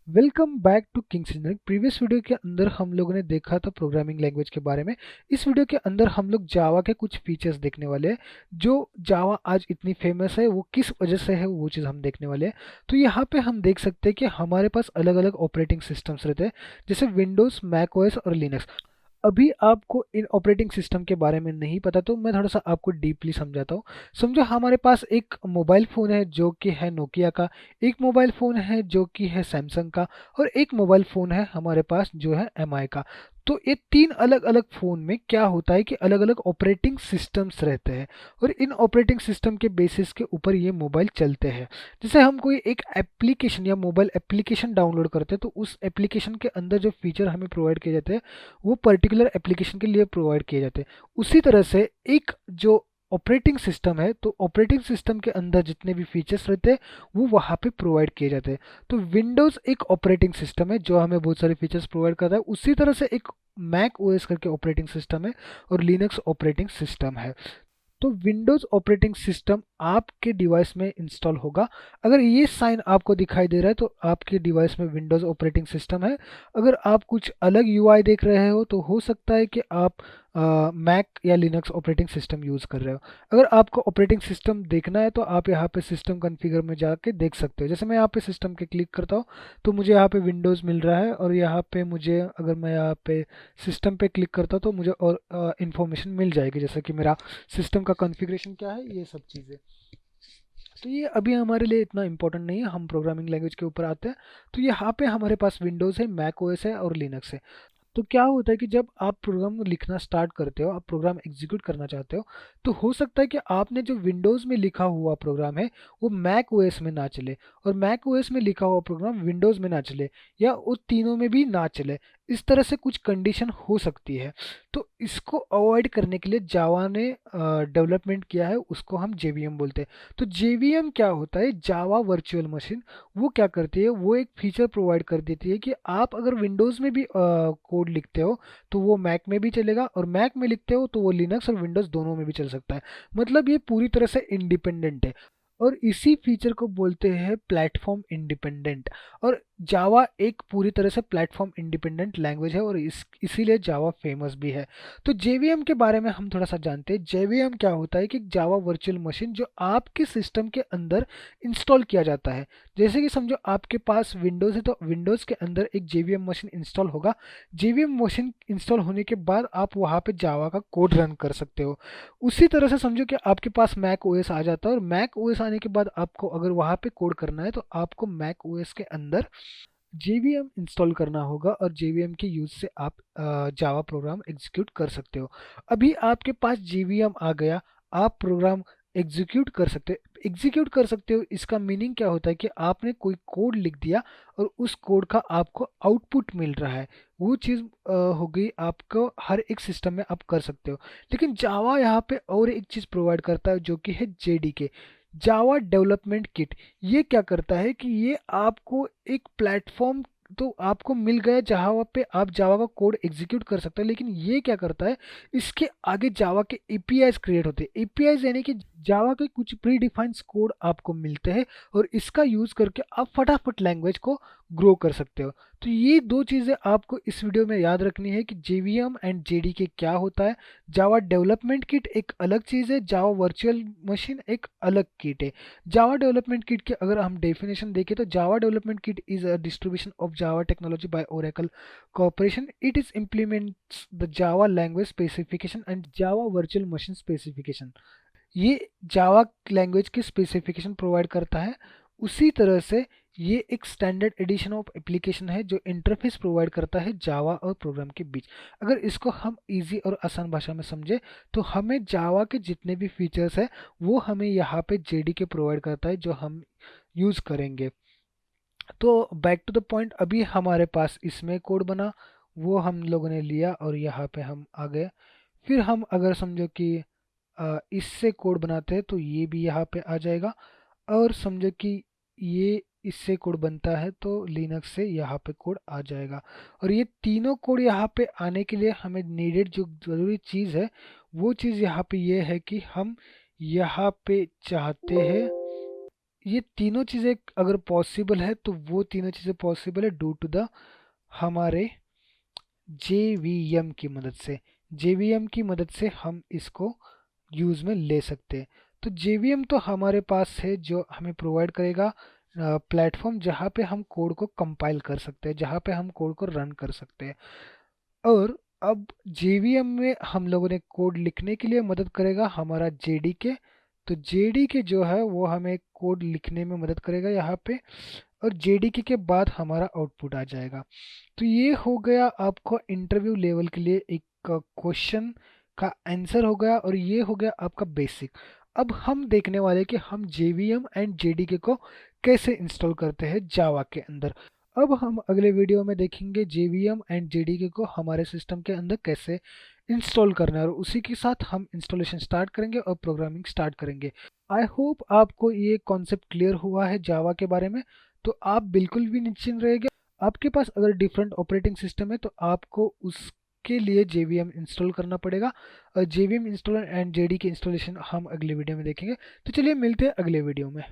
Welcome back to Kings Engineering. Previous video के अंदर हम लोगों ने देखा था प्रोग्रामिंग लैंग्वेज के बारे में। इस वीडियो के अंदर हम लोग जावा के कुछ फीचर्स देखने वाले हैं। जो जावा आज इतनी फेमस है वो किस वजह से है वो चीज़ हम देखने वाले हैं। तो यहाँ पे हम देख सकते हैं कि हमारे पास अलग अलग ऑपरेटिंग सिस्टम्स रहते हैं, जैसे विंडोज़, मैक ओएस और लिनक्स। अभी आपको इन ऑपरेटिंग सिस्टम के बारे में नहीं पता तो मैं थोड़ा सा आपको डीपली समझाता हूँ। समझो हमारे पास एक मोबाइल फ़ोन है जो कि है नोकिया का, एक मोबाइल फ़ोन है जो कि है सैमसंग का, और एक मोबाइल फ़ोन है हमारे पास जो है एमआई का। तो ये तीन अलग अलग फ़ोन में क्या होता है कि अलग अलग ऑपरेटिंग सिस्टम्स रहते हैं, और इन ऑपरेटिंग सिस्टम के बेसिस के ऊपर ये मोबाइल चलते हैं। जैसे हम कोई एक एप्लीकेशन या मोबाइल एप्लीकेशन डाउनलोड करते हैं तो उस एप्लीकेशन के अंदर जो फीचर हमें प्रोवाइड किए जाते हैं वो पर्टिकुलर एप्लीकेशन के लिए प्रोवाइड किए जाते हैं। उसी तरह से एक जो ऑपरेटिंग सिस्टम है, तो ऑपरेटिंग सिस्टम के अंदर जितने भी फीचर्स रहते हैं वो वहाँ पे प्रोवाइड किए जाते हैं। तो विंडोज़ एक ऑपरेटिंग सिस्टम है जो हमें बहुत सारे फीचर्स प्रोवाइड करता है। उसी तरह से एक मैक ओएस करके ऑपरेटिंग सिस्टम है, और लिनक्स ऑपरेटिंग सिस्टम है। तो विंडोज़ ऑपरेटिंग सिस्टम आपके डिवाइस में इंस्टॉल होगा। अगर ये साइन आपको दिखाई दे रहा है तो आपके डिवाइस में विंडोज़ ऑपरेटिंग सिस्टम है। अगर आप कुछ अलग यूआई देख रहे हो तो हो सकता है कि आप मैक या लिनक्स ऑपरेटिंग सिस्टम यूज़ कर रहे हो। अगर आपको ऑपरेटिंग सिस्टम देखना है तो आप यहाँ पे सिस्टम कॉन्फ़िगर में जाके देख सकते हो। जैसे मैं यहाँ पे सिस्टम के क्लिक करता हूँ तो मुझे यहाँ पे विंडोज़ मिल रहा है, और यहाँ पे मुझे, अगर मैं यहाँ पे सिस्टम पे क्लिक करता हूँ तो मुझे और इन्फॉर्मेशन मिल जाएगी, जैसे कि मेरा सिस्टम का कॉन्फ़िगरेशन क्या है, ये सब चीज़ें। तो ये अभी हमारे लिए इतना इम्पोर्टेंट नहीं है, हम प्रोग्रामिंग लैंग्वेज के ऊपर आते हैं। तो यहाँ पे हमारे पास विंडोज़ है, मैक ओएस है और लिनक्स है। तो क्या होता है कि जब आप प्रोग्राम लिखना स्टार्ट करते हो, आप प्रोग्राम एग्जीक्यूट करना चाहते हो, तो हो सकता है कि आपने जो विंडोज़ में लिखा हुआ प्रोग्राम है वो मैक ओएस में ना चले, और मैक ओएस में लिखा हुआ प्रोग्राम विंडोज़ में ना चले, या वो तीनों में भी ना चले। इस तरह से कुछ कंडीशन हो सकती है। तो इसको अवॉइड करने के लिए जावा ने डेवलपमेंट किया है, उसको हम जेवीएम बोलते हैं। तो जेवीएम क्या होता है, जावा वर्चुअल मशीन। वो क्या करती है, वो एक फीचर प्रोवाइड कर देती है कि आप अगर विंडोज़ में भी कोड लिखते हो तो वो मैक में भी चलेगा, और मैक में लिखते हो तो वो लिनक्स और विंडोज़ दोनों में भी चल सकता है। मतलब ये पूरी तरह से इंडिपेंडेंट है, और इसी फीचर को बोलते हैं प्लेटफॉर्म इंडिपेंडेंट। और जावा एक पूरी तरह से प्लेटफॉर्म इंडिपेंडेंट लैंग्वेज है, और इसीलिए जावा फेमस भी है। तो जेवीएम के बारे में हम थोड़ा सा जानते हैं। जेवीएम क्या होता है कि जावा वर्चुअल मशीन जो आपके सिस्टम के अंदर इंस्टॉल किया जाता है। जैसे कि समझो आपके पास विंडोज़ है तो विंडोज़ के अंदर एक जेवीएम मशीन इंस्टॉल होगा। जेवीएम मशीन इंस्टॉल होने के बाद आप वहाँ पे जावा का कोड रन कर सकते हो। उसी तरह से समझो कि आपके पास मैक ओएस आ जाता है, और मैक ओएस आने के बाद आपको अगर वहाँ पे कोड करना है तो आपको मैक ओएस के अंदर जेवीएम इंस्टॉल करना होगा, और जेवीएम के यूज से आप जावा प्रोग्राम एग्जीक्यूट कर सकते हो। अभी आपके पास जेवीएम आ गया, आप प्रोग्राम एग्जीक्यूट कर सकते हो। इसका मीनिंग क्या होता है कि आपने कोई कोड लिख दिया और उस कोड का आपको आउटपुट मिल रहा है। वो चीज़ हो गई, आपको हर एक सिस्टम में आप कर सकते हो। लेकिन जावा यहाँ पे और एक चीज़ प्रोवाइड करता है जो कि है जेडीके, जावा डेवलपमेंट किट। ये क्या करता है कि ये आपको एक प्लेटफॉर्म तो आपको मिल गया जहाँ पे आप जावा का कोड एग्जीक्यूट कर सकते हैं, लेकिन ये क्या करता है, इसके आगे जावा के एपीआईज क्रिएट होते हैं। एपीआईज यानी कि जावा के कुछ प्री डिफाइंड कोड आपको मिलते हैं, और इसका यूज़ करके आप फटाफट लैंग्वेज को ग्रो कर सकते हो। तो ये दो चीज़ें आपको इस वीडियो में याद रखनी है कि जेवीएम एंड जेडीके क्या होता है। जावा डेवलपमेंट किट एक अलग चीज़ है, जावा वर्चुअल मशीन एक अलग किट है। जावा डेवलपमेंट किट के अगर हम डेफिनेशन देखें तो Java development kit is a distribution of Java technology by Oracle corporation. It is implements the Java language specification and Java virtual machine specification. ये Java language की specification provide करता है। उसी तरह से ये एक स्टैंडर्ड एडिशन ऑफ एप्लीकेशन है जो इंटरफेस प्रोवाइड करता है जावा और प्रोग्राम के बीच। अगर इसको हम इजी और आसान भाषा में समझे तो हमें जावा के जितने भी फीचर्स है वो हमें यहाँ पे जेडीके प्रोवाइड करता है जो हम यूज़ करेंगे। तो बैक टू द पॉइंट, अभी हमारे पास इसमें कोड बना, वो हम लोगों ने लिया और यहाँ पे हम आ गए। फिर हम अगर समझो कि इससे कोड बनाते हैं तो ये भी यहाँ पे आ जाएगा, और समझो कि ये इससे कोड बनता है तो लिनक्स से यहाँ पे कोड आ जाएगा। और ये तीनों कोड यहाँ पे आने के लिए हमें नीडेड जो ज़रूरी चीज़ है वो चीज़ यहाँ पे ये है कि हम यहाँ पे चाहते हैं, ये तीनों चीज़ें अगर पॉसिबल है तो वो तीनों चीज़ें पॉसिबल है ड्यू टू द हमारे JVM की मदद से। JVM की मदद से हम इसको यूज़ में ले सकते हैं। तो JVM तो हमारे पास है जो हमें प्रोवाइड करेगा प्लेटफॉर्म जहाँ पे हम कोड को कंपाइल कर सकते हैं, जहाँ पे हम कोड को रन कर सकते हैं। और अब JVM में हम लोगों ने कोड लिखने के लिए मदद करेगा हमारा JDK। तो JDK जो है वो हमें कोड लिखने में मदद करेगा यहाँ पे, और JDK के बाद हमारा आउटपुट आ जाएगा। तो ये हो गया आपको इंटरव्यू लेवल के लिए एक क्वेश्चन का आंसर हो गया, और ये हो गया आपका बेसिक। अब हम देखने वाले कि हम JVM एंड JDK को कैसे इंस्टॉल करते हैं जावा के अंदर। अब हम अगले वीडियो में देखेंगे JVM एंड JDK को हमारे सिस्टम के अंदर कैसे इंस्टॉल करना है, और उसी के साथ हम इंस्टॉलेशन स्टार्ट करेंगे और प्रोग्रामिंग स्टार्ट करेंगे। आई होप आपको ये कॉन्सेप्ट क्लियर हुआ है जावा के बारे में। तो आप बिल्कुल भी निश्चिंत रहिए। आपके पास अगर डिफरेंट ऑपरेटिंग सिस्टम है तो आपको उसके लिए JVM इंस्टॉल करना पड़ेगा, और JVM install and JDK installation हम अगले वीडियो में देखेंगे। तो चलिए मिलते हैं अगले वीडियो में।